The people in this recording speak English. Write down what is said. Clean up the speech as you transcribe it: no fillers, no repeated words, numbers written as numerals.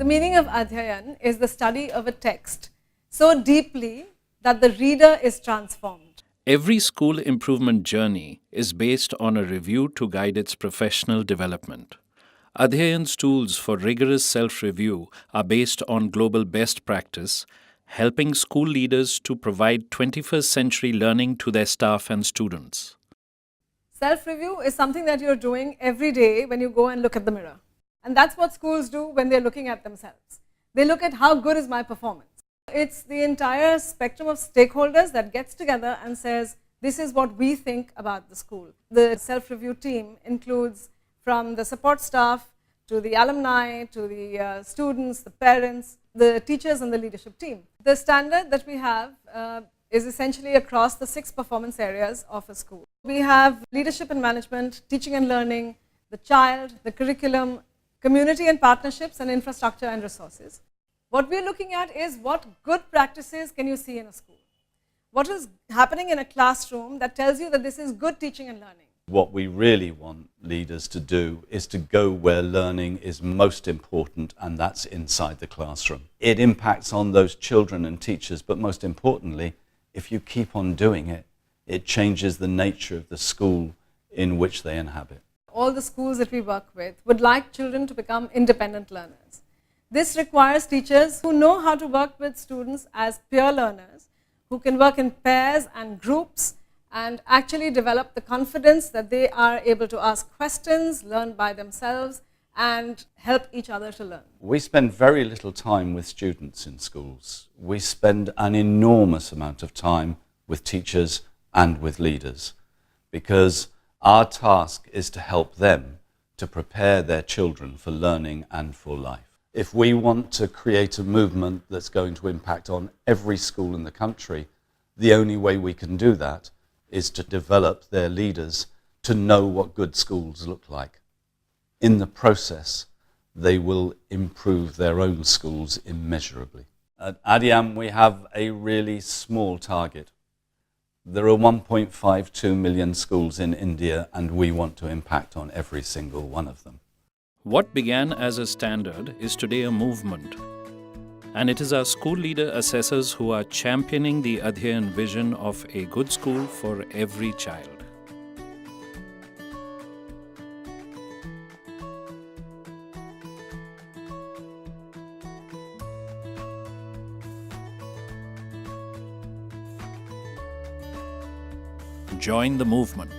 meaning of Adhyayan is the study of a text so deeply that the reader is transformed. Every school improvement journey is based on a review to guide its professional development. Adhyayan's tools for rigorous self-review are based on global best practice, helping school leaders to provide 21st century learning to their staff and students. Self-review is something that you're doing every day when you go and look at the mirror. And that's what schools do when they're looking at themselves. They look at how good is my performance. It's the entire spectrum of stakeholders that gets together and says, this is what we think about the school. The self-review team includes from the support staff to the alumni, to the students, the parents, the teachers and the leadership team. The standard that we have is essentially across the 6 performance areas of a school. We have leadership and management, teaching and learning, the child, the curriculum, community and partnerships, and infrastructure and resources. What we're looking at is what good practices can you see in a school? What is happening in a classroom that tells you that this is good teaching and learning? What we really want leaders to do is to go where learning is most important, and that's inside the classroom. It impacts on those children and teachers, but most importantly, if you keep on doing it, it changes the nature of the school in which they inhabit. All the schools that we work with would like children to become independent learners. This requires teachers who know how to work with students as peer learners, who can work in pairs and groups and actually develop the confidence that they are able to ask questions, learn by themselves, and help each other to learn. We spend very little time with students in schools. We spend an enormous amount of time with teachers and with leaders, because our task is to help them to prepare their children for learning and for life. If we want to create a movement that's going to impact on every school in the country, the only way we can do that is to develop their leaders to know what good schools look like. In the process, they will improve their own schools immeasurably. At Adhyayan, we have a really small target. There are 1.52 million schools in India, and we want to impact on every single one of them. What began as a standard is today a movement. And it is our school leader assessors who are championing the Adhyayan vision of a good school for every child. Join the movement.